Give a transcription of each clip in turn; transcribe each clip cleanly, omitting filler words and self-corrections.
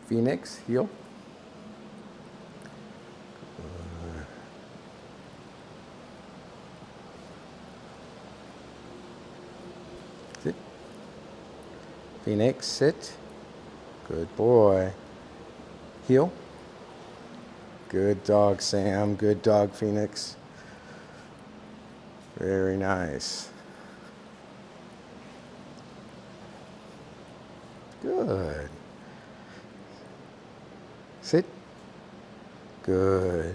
Phoenix, heel. Sit. Phoenix, sit. Good boy. Heel. Good dog, Sam. Good dog, Phoenix. Very nice. Good. Sit. Good.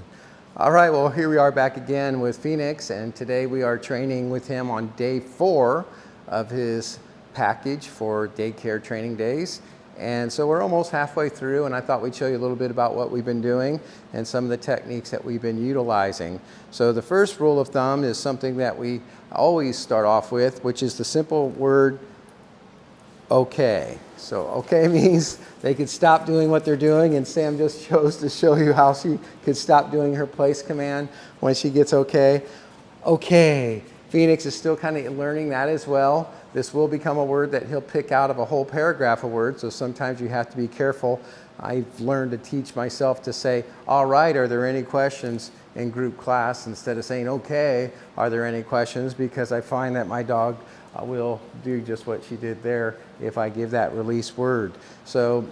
All right, well, here we are back again with Phoenix, and today we are training with him on day 4 of his package for daycare training days. And so we're almost halfway through, and I thought we'd show you a little bit about what we've been doing and some of the techniques that we've been utilizing. So the first rule of thumb is something that we always start off with, which is the simple word okay. So okay means they could stop doing what they're doing, and Sam just chose to show you how she could stop doing her place command when she gets okay. Okay. Phoenix is still kind of learning that as well. This will become a word that he'll pick out of a whole paragraph of words, so sometimes you have to be careful. I've learned to teach myself to say, all right, are there any questions in group class, instead of saying, okay, are there any questions? Because I find that my dog will do just what she did there if I give that release word. So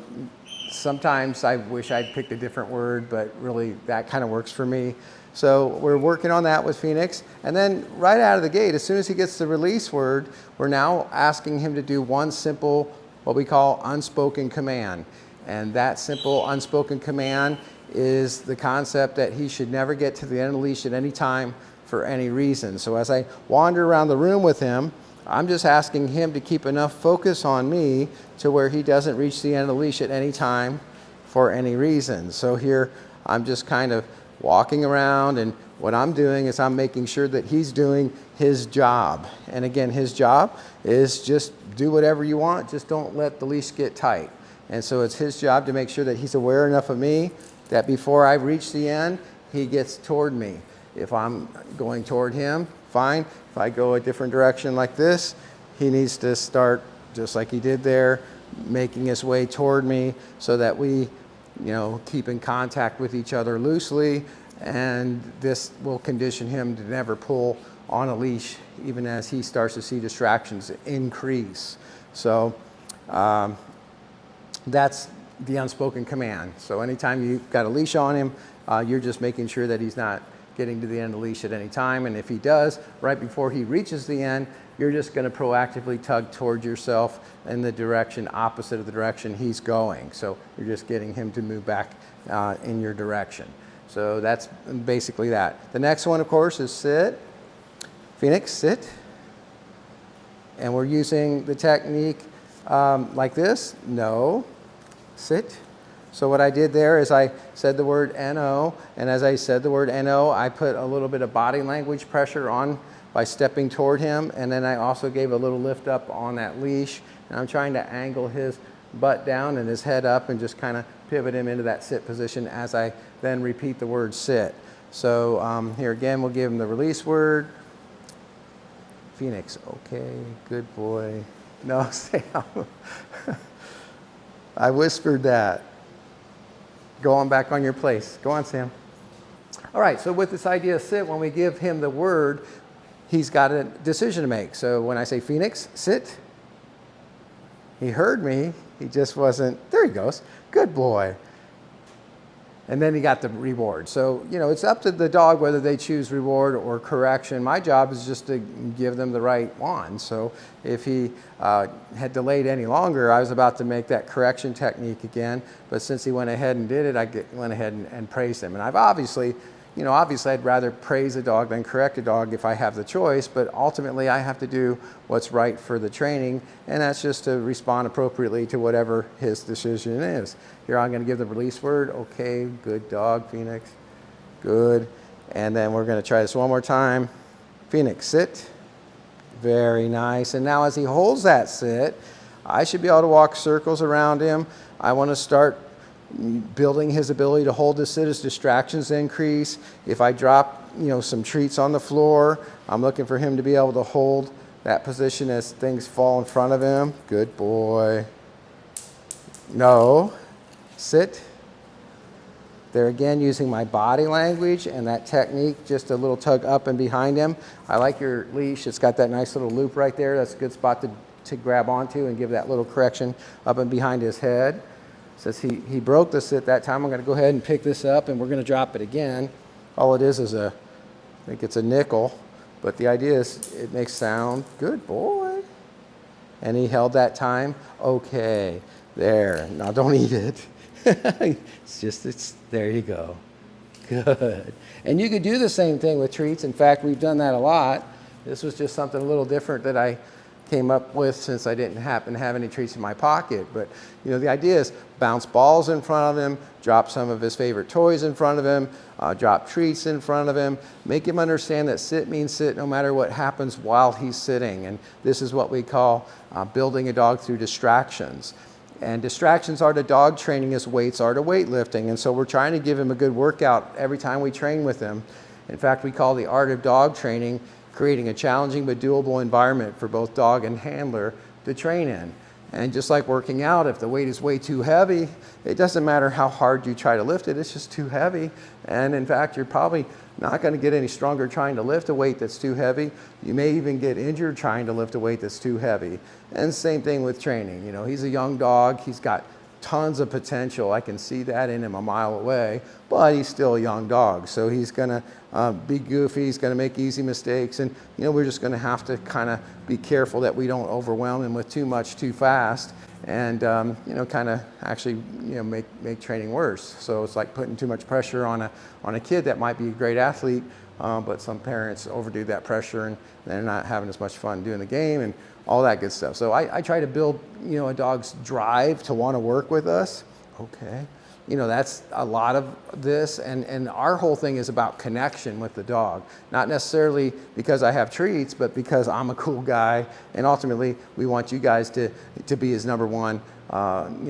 sometimes I wish I'd picked a different word, but really that kind of works for me. So we're working on that with Phoenix. And then right out of the gate, as soon as he gets the release word, we're now asking him to do one simple, what we call unspoken command. And that simple unspoken command is the concept that he should never get to the end of the leash at any time for any reason. So as I wander around the room with him, I'm just asking him to keep enough focus on me to where he doesn't reach the end of the leash at any time for any reason. So here I'm just kind of walking around, and what I'm doing is I'm making sure that he's doing his job. And again, his job is just do whatever you want, just don't let the leash get tight. And so it's his job to make sure that he's aware enough of me that before I reach the end, he gets toward me. If I'm going toward him, fine. If I go a different direction like this, he needs to start just like he did there, making his way toward me so that we keep in contact with each other loosely, and this will condition him to never pull on a leash even as he starts to see distractions increase. So that's the unspoken command. So anytime you've got a leash on him, you're just making sure that he's not getting to the end of the leash at any time, and if he does, right before he reaches the end, you're just going to proactively tug towards yourself in the direction opposite of the direction he's going. So you're just getting him to move back in your direction. So that's basically that. The next one, of course, is sit. Phoenix, sit. And we're using the technique like this. No, sit. So what I did there is I said the word N-O, and as I said the word N-O, I put a little bit of body language pressure on by stepping toward him, and then I also gave a little lift up on that leash, and I'm trying to angle his butt down and his head up and just kind of pivot him into that sit position as I then repeat the word sit. So here again, we'll give him the release word. Phoenix, okay, good boy. No, Sam. I whispered that. Go on back on your place. Go on, Sam. All right, so with this idea of sit, when we give him the word, he's got a decision to make. So when I say Phoenix, sit, he heard me. He just wasn't, there he goes. Good boy. And then he got the reward. So, it's up to the dog whether they choose reward or correction. My job is just to give them the right one. So if he had delayed any longer, I was about to make that correction technique again. But since he went ahead and did it, I went ahead and praised him. And I've obviously I'd rather praise a dog than correct a dog if I have the choice, but ultimately I have to do what's right for the training, and that's just to respond appropriately to whatever his decision is. Here I'm going to give the release word. Okay, good dog, Phoenix. Good. And then we're going to try this one more time. Phoenix, sit. Very nice. And now as he holds that sit, I should be able to walk circles around him. I want to start building his ability to hold this sit as distractions increase. If I drop, some treats on the floor, I'm looking for him to be able to hold that position as things fall in front of him. Good boy. No. sit. There again, using my body language and that technique, just a little tug up and behind him. I like your leash. It's got that nice little loop right there. That's a good spot to grab onto and give that little correction up and behind his head. Since he broke the sit that time, I'm going to go ahead and pick this up and we're going to drop it again. All it is I think it's a nickel, but the idea is it makes sound. Good boy. And he held that time. Okay, there. Now don't eat it. There you go. Good. And you could do the same thing with treats. In fact, we've done that a lot. This was just something a little different that I came up with since I didn't happen to have any treats in my pocket. But the idea is bounce balls in front of him, drop some of his favorite toys in front of him, drop treats in front of him, make him understand that sit means sit no matter what happens while he's sitting. And this is what we call building a dog through distractions. And distractions are to dog training as weights are to weightlifting. And so we're trying to give him a good workout every time we train with him. In fact, we call the art of dog training creating a challenging but doable environment for both dog and handler to train in. And just like working out, if the weight is way too heavy, it doesn't matter how hard you try to lift it, it's just too heavy. And in fact, you're probably not going to get any stronger trying to lift a weight that's too heavy. You may even get injured trying to lift a weight that's too heavy. And same thing with training. He's a young dog. He's got tons of potential. I can see that in him a mile away, but he's still a young dog. So he's going to be goofy. He's going to make easy mistakes. And, we're just going to have to kind of be careful that we don't overwhelm him with too much too fast and, kind of actually, make training worse. So it's like putting too much pressure on a kid that might be a great athlete, but some parents overdo that pressure and they're not having as much fun doing the game and all that good stuff. So I try to build, a dog's drive to want to work with us. Okay. That's a lot of this. And our whole thing is about connection with the dog. Not necessarily because I have treats, but because I'm a cool guy. And ultimately, we want you guys to be his number one,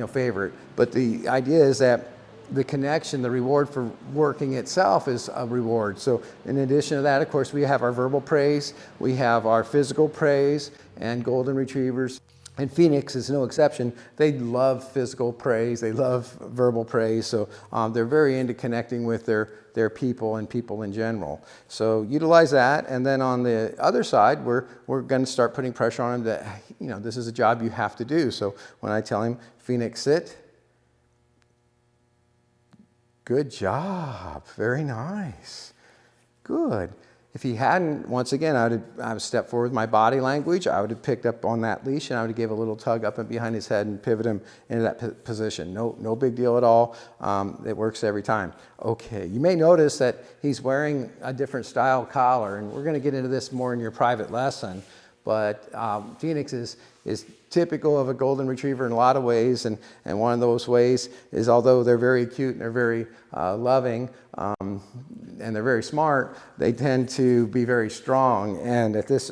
favorite. But the idea is that the connection, the reward for working itself is a reward. So in addition to that, of course, we have our verbal praise, we have our physical praise, and golden retrievers, and Phoenix is no exception. They love physical praise, they love verbal praise, so they're very into connecting with their people and people in general. So utilize that, and then on the other side, we're going to start putting pressure on him that, this is a job you have to do. So when I tell him, Phoenix, sit, good job. Very nice. Good. If he hadn't, once again, I would have stepped forward with my body language. I would have picked up on that leash and I would have gave a little tug up and behind his head and pivot him into that position. No big deal at all. It works every time. Okay. You may notice that he's wearing a different style collar, and we're going to get into this more in your private lesson. But Phoenix is typical of a golden retriever in a lot of ways, and one of those ways is, although they're very cute and they're very loving and they're very smart, they tend to be very strong. And at this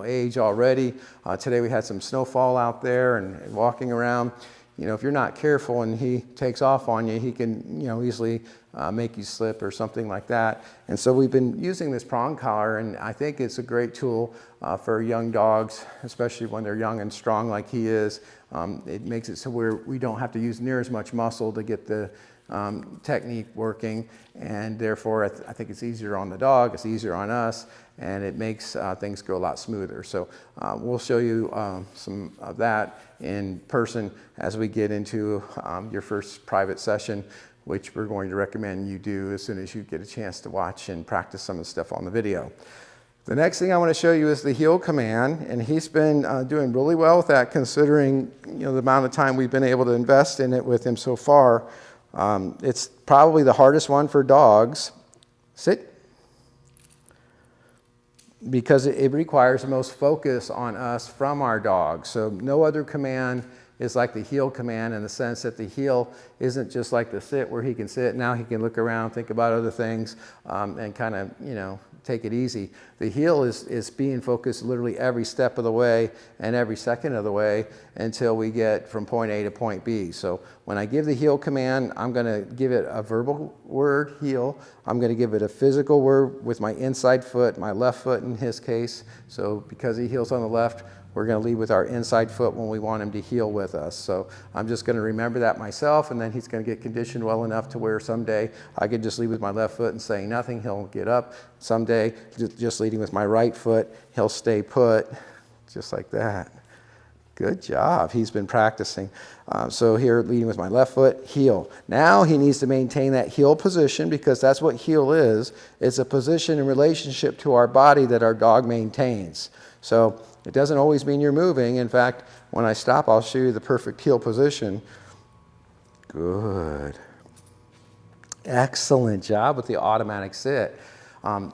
age already, today we had some snowfall out there and walking around. If you're not careful and he takes off on you, he can easily make you slip or something like that. And so we've been using this prong collar, and I think it's a great tool for young dogs, especially when they're young and strong like he is. It makes it so we don't have to use near as much muscle to get the technique working, and therefore I think it's easier on the dog, it's easier on us, and it makes things go a lot smoother. So we'll show you some of that in person as we get into your first private session, which we're going to recommend you do as soon as you get a chance to watch and practice some of the stuff on the video. The next thing I want to show you is the heel command, and he's been doing really well with that, considering the amount of time we've been able to invest in it with him so far. It's probably the hardest one for dogs. Sit. Because it requires the most focus on us from our dog. So no other command is like the heel command, in the sense that the heel isn't just like the sit where he can sit. Now he can look around, think about other things, and kind of, take it easy. The heel is being focused literally every step of the way and every second of the way until we get from point A to point B. So when I give the heel command, I'm going to give it a verbal word, heel. I'm going to give it a physical word with my inside foot, my left foot in his case. So because he heels on the left, we're going to lead with our inside foot when we want him to heel with us. So I'm just going to remember that myself, and then he's going to get conditioned well enough to where someday I could just lead with my left foot and saying nothing. He'll get up. Someday, just leading with my right foot, he'll stay put, just like that. Good job. He's been practicing. So here, leading with my left foot, heel. Now he needs to maintain that heel position, because that's what heel is. It's a position in relationship to our body that our dog maintains. So it doesn't always mean you're moving. In fact, when I stop, I'll show you the perfect heel position. Good. Excellent job with the automatic sit.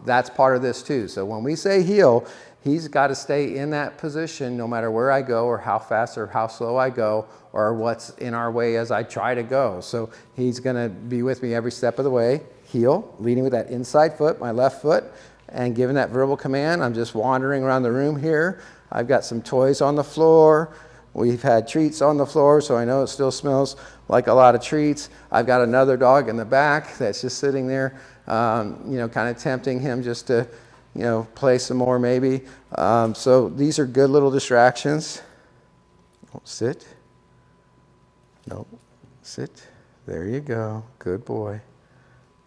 That's part of this too. So when we say heel, he's got to stay in that position no matter where I go or how fast or how slow I go or what's in our way as I try to go. So he's going to be with me every step of the way. Heel, leading with that inside foot, my left foot, and giving that verbal command. I'm just wandering around the room here. I've got some toys on the floor. We've had treats on the floor, so I know it still smells like a lot of treats. I've got another dog in the back that's just sitting there, kind of tempting him just to play some more maybe. So these are good little distractions. Oh, sit. No, sit. There you go. Good boy.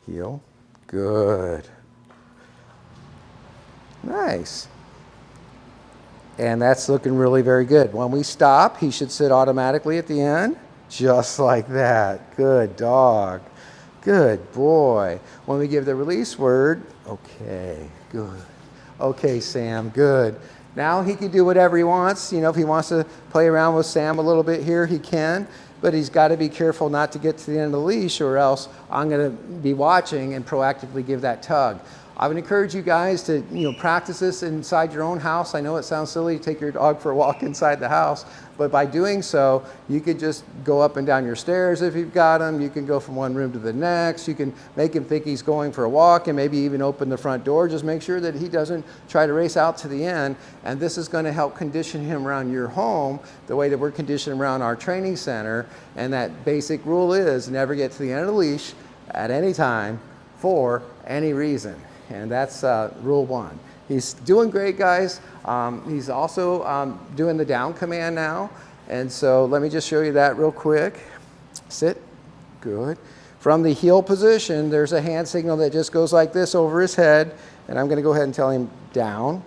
Heel. Good. Nice. And that's looking really very good. When we stop, he should sit automatically at the end, just like that. Good dog. Good boy. When we give the release word, okay, good. Okay, Sam, good. Now he can do whatever he wants. If he wants to play around with Sam a little bit here, he can. But he's got to be careful not to get to the end of the leash, or else I'm going to be watching and proactively give that tug. I would encourage you guys to practice this inside your own house. I know it sounds silly to take your dog for a walk inside the house, but by doing so, you could just go up and down your stairs if you've got him. You can go from one room to the next. You can make him think he's going for a walk and maybe even open the front door. Just make sure that he doesn't try to race out to the end. And this is going to help condition him around your home the way that we're conditioned around our training center. And that basic rule is never get to the end of the leash at any time for any reason. And that's rule 1. He's doing great, guys. He's also doing the down command now. And so let me just show you that real quick. Sit. Good. From the heel position, there's a hand signal that just goes like this over his head. And I'm going to go ahead and tell him down.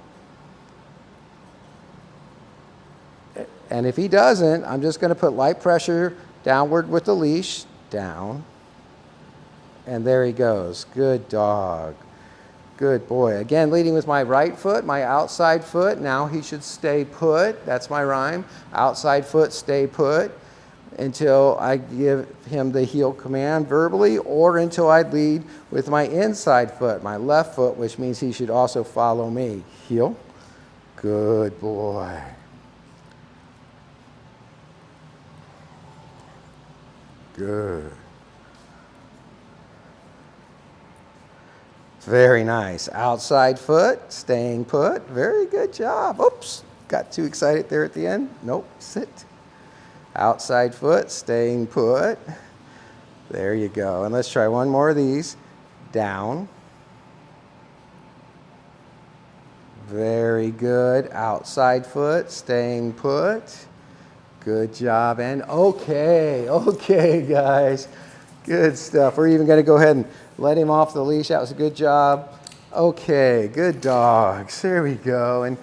And if he doesn't, I'm just going to put light pressure downward with the leash. Down. And there he goes. Good dog. Good boy. Again, leading with my right foot, my outside foot. Now he should stay put. That's my rhyme. Outside foot, stay put, until I give him the heel command verbally, or until I lead with my inside foot, my left foot, which means he should also follow me. Heel. Good boy. Good. Very nice. Outside foot, staying put. Very good job. Oops, got too excited there at the end. Nope, sit. Outside foot, staying put. There you go. And let's try one more of these. Down. Very good. Outside foot, staying put. Good job. And okay, guys. Good stuff. We're even going to go ahead and let him off the leash. That was a good job. Okay, good dogs. There we go. And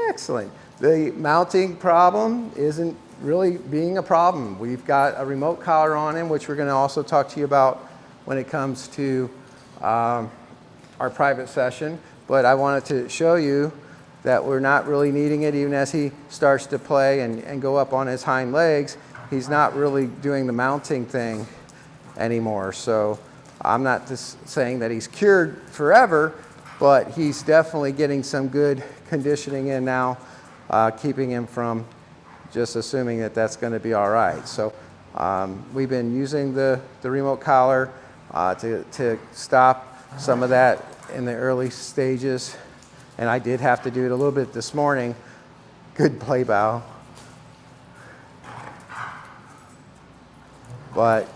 excellent. The mounting problem isn't really being a problem. We've got a remote collar on him, which we're going to also talk to you about when it comes to our private session. But I wanted to show you that we're not really needing it. Even as he starts to play and go up on his hind legs, he's not really doing the mounting thing anymore. So I'm not just saying that he's cured forever, but he's definitely getting some good conditioning in now, keeping him from just assuming that that's going to be all right. So we've been using the remote collar to stop some of that in the early stages, and I did have to do it a little bit this morning. Good play bow. But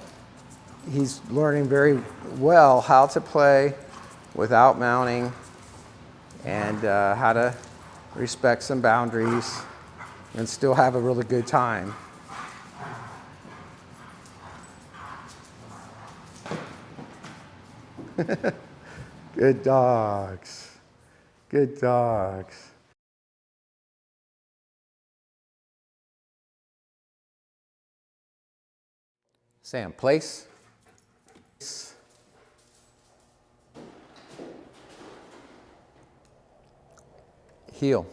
he's learning very well how to play without mounting, and how to respect some boundaries. and still have a really good time. Good dogs. Good dogs. Sam, place. Heel.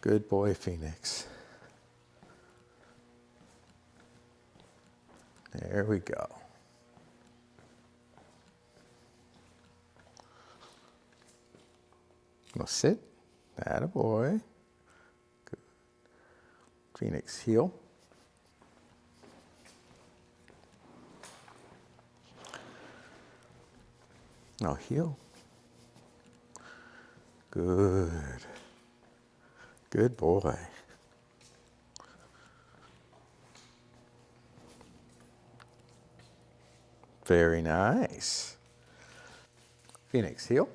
Good boy, Phoenix. There we go. Now sit. Attaboy. Good. Phoenix, heel. Now heel. Good. Good boy. Very nice. Phoenix, heel.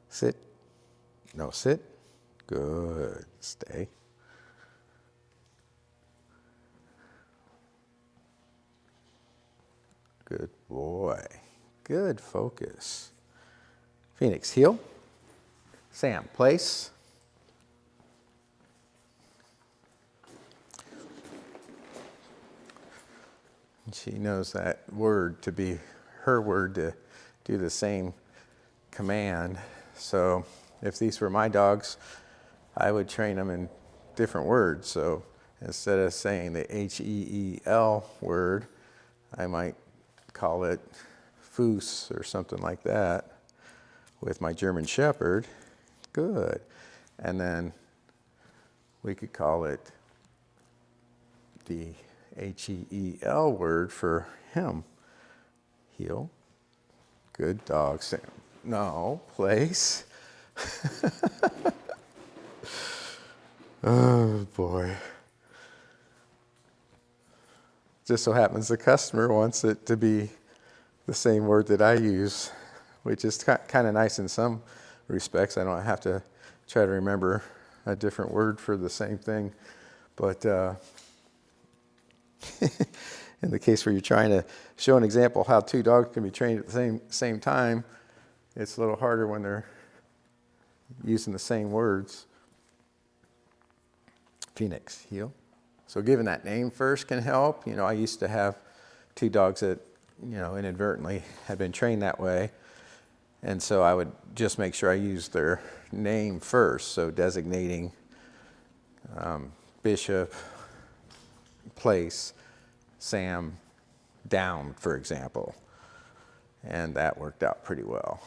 Sit. No, sit. Good. Stay. Good boy. Good focus. Phoenix, heel. Sam, place. She knows that word to be her word to do the same command. So if these were my dogs, I would train them in different words. So instead of saying the H-E-E-L word, I might call it Foos or something like that with my German Shepherd. Good. And then we could call it the H-E-E-L word for him. Heel. Good dog, Sam. No, place. Oh boy. Just so happens the customer wants it to be the same word that I use, which is kind of nice in some respects. I don't have to try to remember a different word for the same thing. But in the case where you're trying to show an example of how two dogs can be trained at the same time, it's a little harder when they're using the same words. Phoenix, heel. So giving that name first can help. You know, I used to have two dogs that, you know, inadvertently had been trained that way. And so I would just make sure I used their name first. So designating Bishop, place, Sam, down, for example. And that worked out pretty well.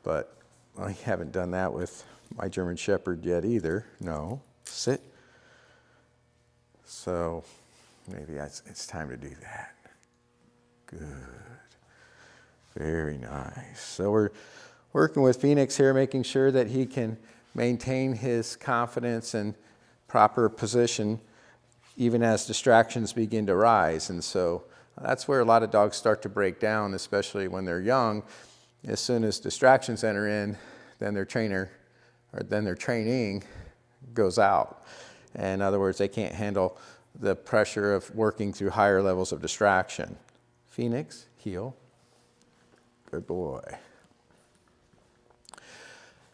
But I haven't done that with my German Shepherd yet either. No, sit. So maybe it's time to do that. Good. Very nice. So we're working with Phoenix here, making sure that he can maintain his confidence and proper position even as distractions begin to rise. And so that's where a lot of dogs start to break down, especially when they're young. As soon as distractions enter in, then their training goes out. In other words, they can't handle the pressure of working through higher levels of distraction. Phoenix, heel. Good boy.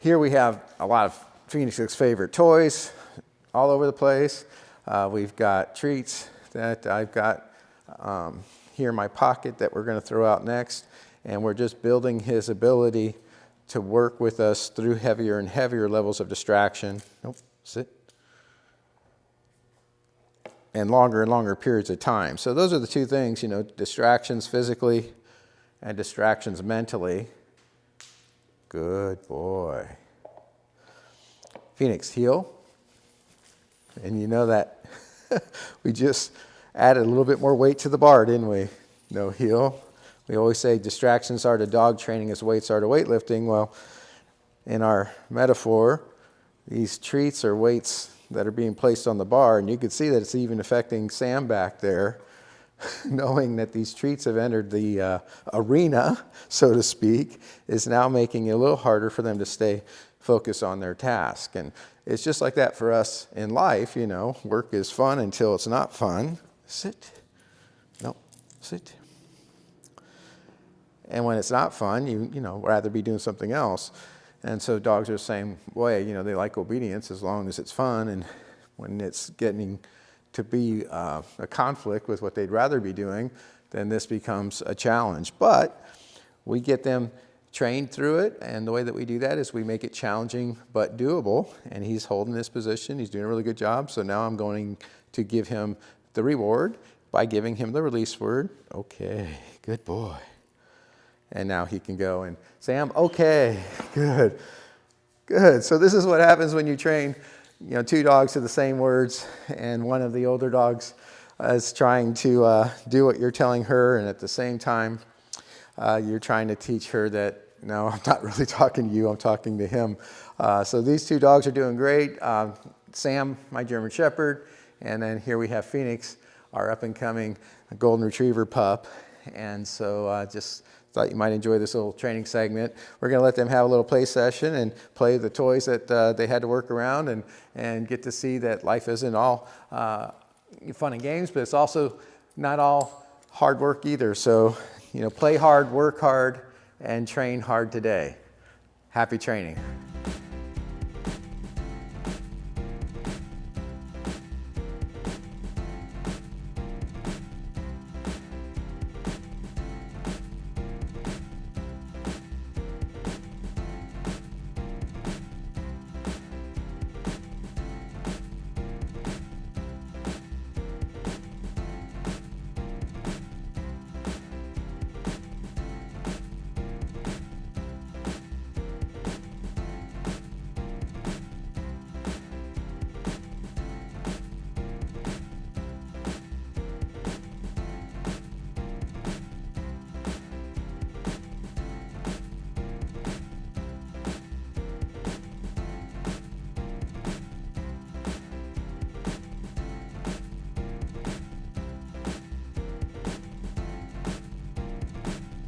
Here we have a lot of Phoenix's favorite toys all over the place. We've got treats that I've got here in my pocket that we're going to throw out next. And we're just building his ability to work with us through heavier and heavier levels of distraction. Nope, sit. And longer periods of time. So those are the two things, you know, distractions physically and distractions mentally. Good boy. Phoenix, heel. And you know that we just added a little bit more weight to the bar, didn't we? no heel. We always say distractions are to dog training as weights are to weightlifting. Well, in our metaphor, these treats are weights that are being placed on the bar, and you can see that it's even affecting Sam back there, knowing that these treats have entered the arena, so to speak, is now making it a little harder for them to stay focused on their task. And it's just like that for us in life, you know. Work is fun until it's not fun. Sit. No, sit. And when it's not fun, you know, rather be doing something else. And so dogs are the same way, you know, they like obedience as long as it's fun, and when it's getting to be a conflict with what they'd rather be doing, then this becomes a challenge. But we get them trained through it, and the way that we do that is we make it challenging but doable, and he's holding this position. He's doing a really good job, so now I'm going to give him the reward by giving him the release word. Okay, good boy. And now he can go and Sam, okay, good, good. So this is what happens when you train, you know, two dogs to the same words, and one of the older dogs is trying to do what you're telling her, and at the same time, you're trying to teach her that, no, I'm not really talking to you, I'm talking to him. So these two dogs are doing great. Sam, my German Shepherd, and then here we have Phoenix, our up-and-coming Golden Retriever pup. And so just thought you might enjoy this little training segment. We're going to let them have a little play session and play with the toys that they had to work around, and get to see that life isn't all fun and games, but it's also not all hard work either. So, you know, play hard, work hard, and train hard today. Happy training.